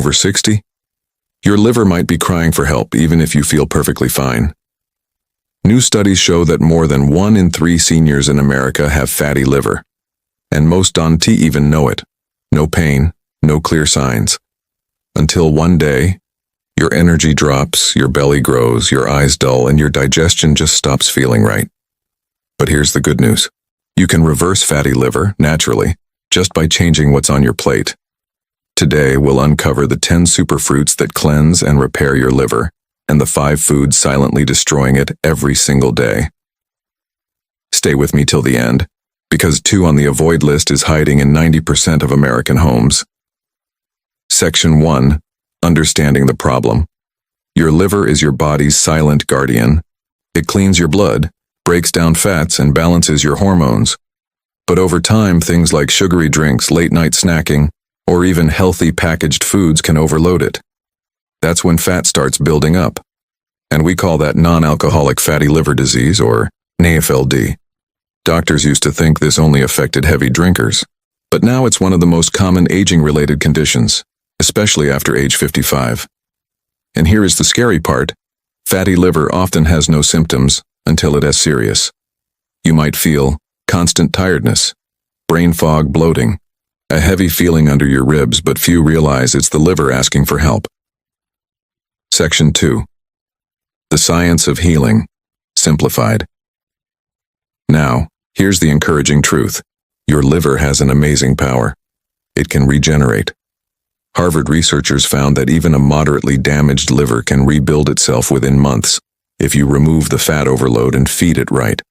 Over 60? Your liver might be crying for help even if you feel perfectly fine. New studies show that more than 1 in 3 seniors in America have fatty liver. And most don't even know it. No pain, no clear signs. Until one day, your energy drops, your belly grows, your eyes dull, and your digestion just stops feeling right. But here's the good news. You can reverse fatty liver, naturally, just by changing what's on your plate. Today, we'll uncover the 10 superfruits that cleanse and repair your liver, and the 5 foods silently destroying it every single day. Stay with me till the end, because 2 on the avoid list is hiding in 90% of American homes. Section 1. Understanding the problem. Your liver is your body's silent guardian. It cleans your blood, breaks down fats, and balances your hormones. But over time, things like sugary drinks, late-night snacking, or even healthy packaged foods can overload it. That's when fat starts building up. And we call that non-alcoholic fatty liver disease, or NAFLD. Doctors used to think this only affected heavy drinkers, but now it's one of the most common aging-related conditions, especially after age 55. And here is the scary part. Fatty liver often has no symptoms until it is serious. You might feel constant tiredness, brain fog, bloating, a heavy feeling under your ribs, but few realize it's the liver asking for help. Section 2. The science of healing, simplified. Now, here's the encouraging truth. Your liver has an amazing power. It can regenerate. Harvard researchers found that even a moderately damaged liver can rebuild itself within months if you remove the fat overload and feed it right.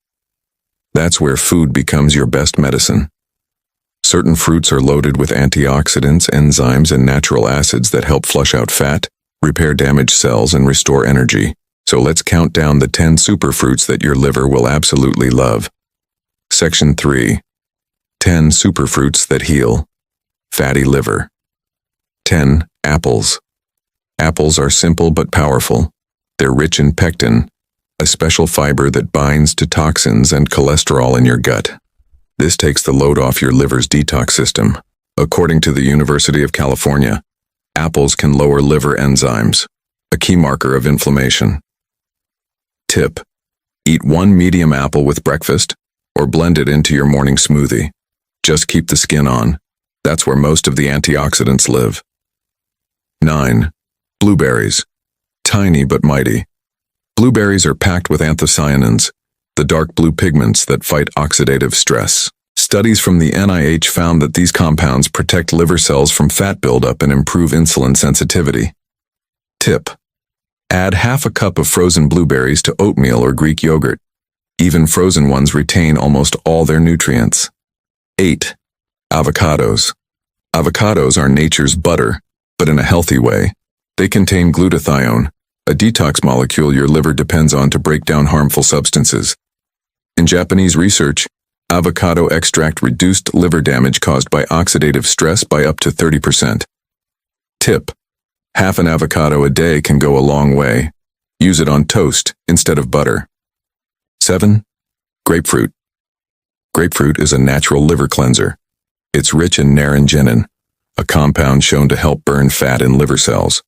That's where food becomes your best medicine. Certain fruits are loaded with antioxidants, enzymes, and natural acids that help flush out fat, repair damaged cells, and restore energy. So let's count down the 10 superfruits that your liver will absolutely love. Section 3. 10 superfruits that heal. Fatty liver. 10. Apples. Apples are simple but powerful. They're rich in pectin, a special fiber that binds to toxins and cholesterol in your gut. This takes the load off your liver's detox system. According to the University of California, apples can lower liver enzymes, a key marker of inflammation. Tip: eat 1 medium apple with breakfast or blend it into your morning smoothie. Just keep the skin on. That's where most of the antioxidants live. 9. Blueberries. Tiny but mighty. Blueberries are packed with anthocyanins, the dark blue pigments that fight oxidative stress. Studies from the NIH found that these compounds protect liver cells from fat buildup and improve insulin sensitivity. Tip: add half a cup of frozen blueberries to oatmeal or Greek yogurt. Even frozen ones retain almost all their nutrients. 8. Avocados. Avocados are nature's butter, but in a healthy way. They contain glutathione, a detox molecule your liver depends on to break down harmful substances. In Japanese research, avocado extract reduced liver damage caused by oxidative stress by up to 30%. Tip: half an avocado a day can go a long way. Use it on toast instead of butter. 7. Grapefruit. Grapefruit is a natural liver cleanser. It's rich in naringenin, a compound shown to help burn fat in liver cells.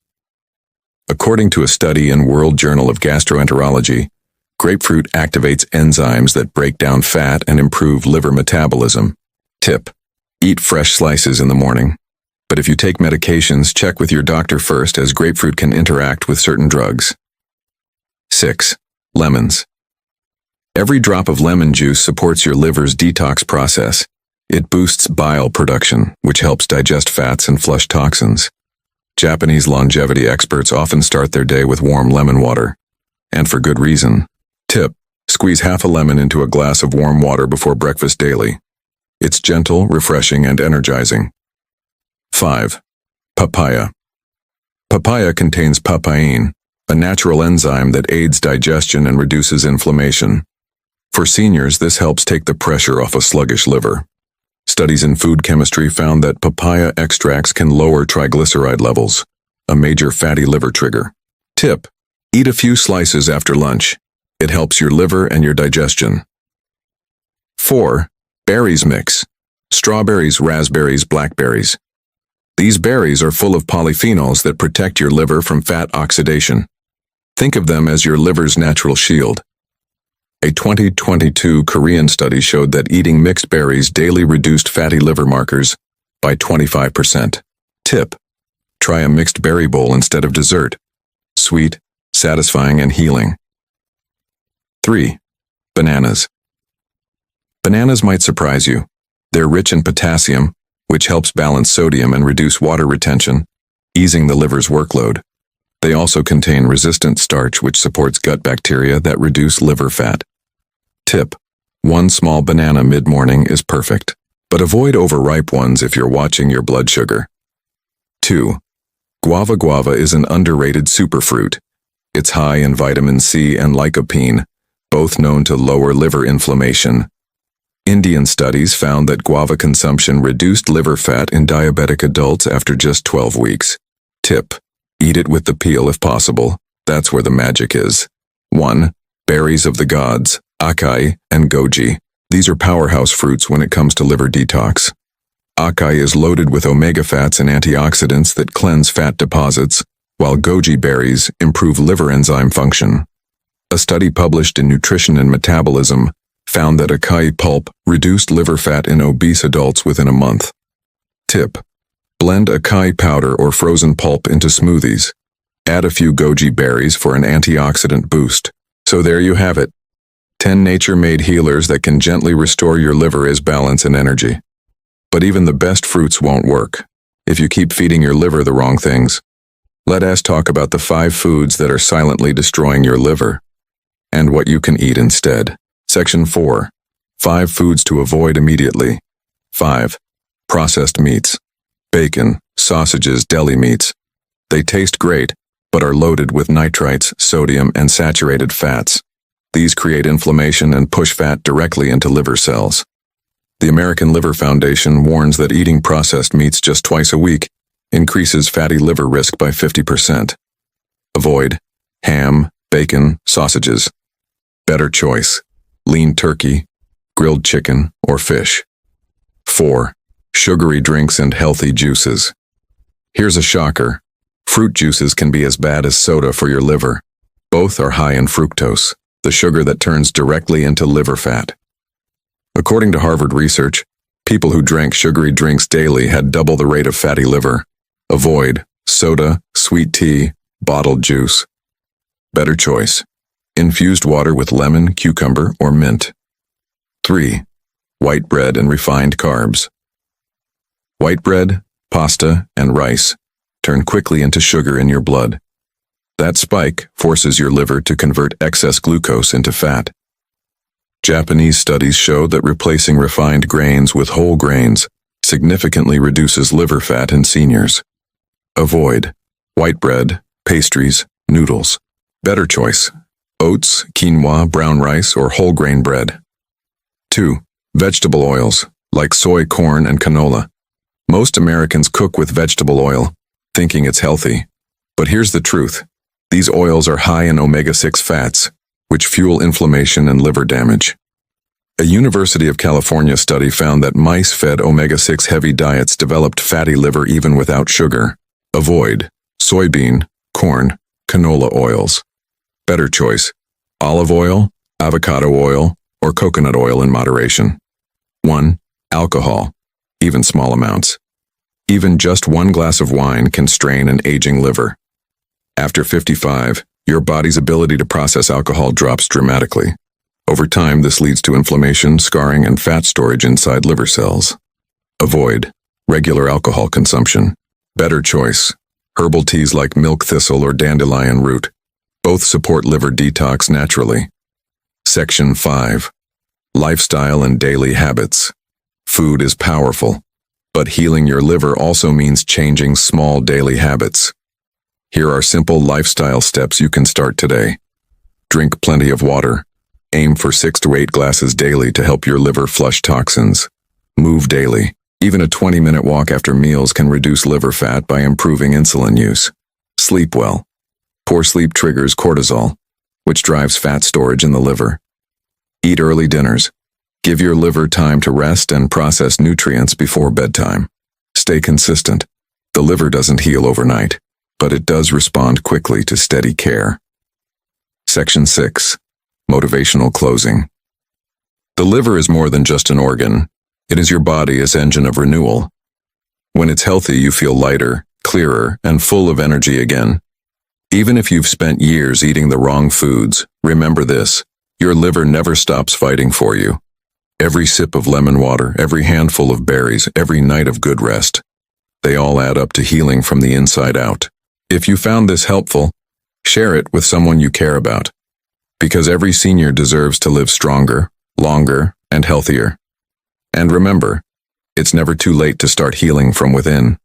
According to a study in World Journal of Gastroenterology, grapefruit activates enzymes that break down fat and improve liver metabolism. Tip: eat fresh slices in the morning. But if you take medications, check with your doctor first, as grapefruit can interact with certain drugs. 6. Lemons. Every drop of lemon juice supports your liver's detox process. It boosts bile production, which helps digest fats and flush toxins. Japanese longevity experts often start their day with warm lemon water. And for good reason. Tip: squeeze half a lemon into a glass of warm water before breakfast daily. It's gentle, refreshing, and energizing. 5. Papaya. Papaya contains papain, a natural enzyme that aids digestion and reduces inflammation. For seniors, this helps take the pressure off a sluggish liver. Studies in food chemistry found that papaya extracts can lower triglyceride levels, a major fatty liver trigger. Tip: eat a few slices after lunch. It helps your liver and your digestion. 4. Berries mix. Strawberries, raspberries, blackberries. These berries are full of polyphenols that protect your liver from fat oxidation. Think of them as your liver's natural shield. A 2022 Korean study showed that eating mixed berries daily reduced fatty liver markers by 25%. Tip: try a mixed berry bowl instead of dessert. Sweet, satisfying, and healing. 3. Bananas. Bananas might surprise you. They're rich in potassium, which helps balance sodium and reduce water retention, easing the liver's workload. They also contain resistant starch, which supports gut bacteria that reduce liver fat. Tip: one small banana mid-morning is perfect, but avoid overripe ones if you're watching your blood sugar. 2. Guava. Guava is an underrated superfruit. It's high in vitamin C and lycopene, both known to lower liver inflammation. Indian studies found that guava consumption reduced liver fat in diabetic adults after just 12 weeks. Tip: eat it with the peel if possible. That's where the magic is. 1. Berries of the gods, acai and goji. These are powerhouse fruits when it comes to liver detox. Acai is loaded with omega fats and antioxidants that cleanse fat deposits, while goji berries improve liver enzyme function. A study published in Nutrition and Metabolism found that acai pulp reduced liver fat in obese adults within a month. Tip: blend acai powder or frozen pulp into smoothies. Add a few goji berries for an antioxidant boost. So there you have it. 10 nature-made healers that can gently restore your liver's balance and energy. But even the best fruits won't work if you keep feeding your liver the wrong things. Let us talk about the 5 foods that are silently destroying your liver and what you can eat instead. Section 4. 5 foods to avoid immediately. 5. Processed meats. Bacon, sausages, deli meats. They taste great, but are loaded with nitrites, sodium, and saturated fats. These create inflammation and push fat directly into liver cells. The American Liver Foundation warns that eating processed meats just twice a week increases fatty liver risk by 50%. Avoid ham, bacon, sausages. Better choice: lean turkey, grilled chicken, or fish. 4. Sugary drinks and healthy juices. Here's a shocker. Fruit juices can be as bad as soda for your liver. Both are high in fructose, the sugar that turns directly into liver fat. According to Harvard research, people who drank sugary drinks daily had double the rate of fatty liver. Avoid soda, sweet tea, bottled juice. Better choice: infused water with lemon, cucumber, or mint. 3. White bread and refined carbs. White bread, pasta, and rice turn quickly into sugar in your blood. That spike forces your liver to convert excess glucose into fat. Japanese studies show that replacing refined grains with whole grains significantly reduces liver fat in seniors. Avoid white bread, pastries, noodles. Better choice: oats, quinoa, brown rice, or whole grain bread. 2. Vegetable oils, like soy, corn, and canola. Most Americans cook with vegetable oil, thinking it's healthy. But here's the truth. These oils are high in omega-6 fats, which fuel inflammation and liver damage. A University of California study found that mice fed omega-6 heavy diets developed fatty liver even without sugar. Avoid soybean, corn, canola oils. Better choice: olive oil, avocado oil, or coconut oil in moderation. 1. Alcohol, even small amounts. Even just 1 glass of wine can strain an aging liver. After 55, your body's ability to process alcohol drops dramatically. Over time, this leads to inflammation, scarring, and fat storage inside liver cells. Avoid regular alcohol consumption. Better choice: herbal teas like milk thistle or dandelion root. Both support liver detox naturally. Section 5. Lifestyle and daily habits. Food is powerful, but healing your liver also means changing small daily habits. Here are simple lifestyle steps you can start today. Drink plenty of water. Aim for 6 to 8 glasses daily to help your liver flush toxins. Move daily. Even a 20-minute walk after meals can reduce liver fat by improving insulin use. Sleep well. Poor sleep triggers cortisol, which drives fat storage in the liver. Eat early dinners. Give your liver time to rest and process nutrients before bedtime. Stay consistent. The liver doesn't heal overnight, but it does respond quickly to steady care. Section 6. Motivational closing. The liver is more than just an organ. It is your body's engine of renewal. When it's healthy, you feel lighter, clearer, and full of energy again. Even if you've spent years eating the wrong foods, remember this: your liver never stops fighting for you. Every sip of lemon water, every handful of berries, every night of good rest, they all add up to healing from the inside out. If you found this helpful, share it with someone you care about, because every senior deserves to live stronger, longer, and healthier. And remember, it's never too late to start healing from within.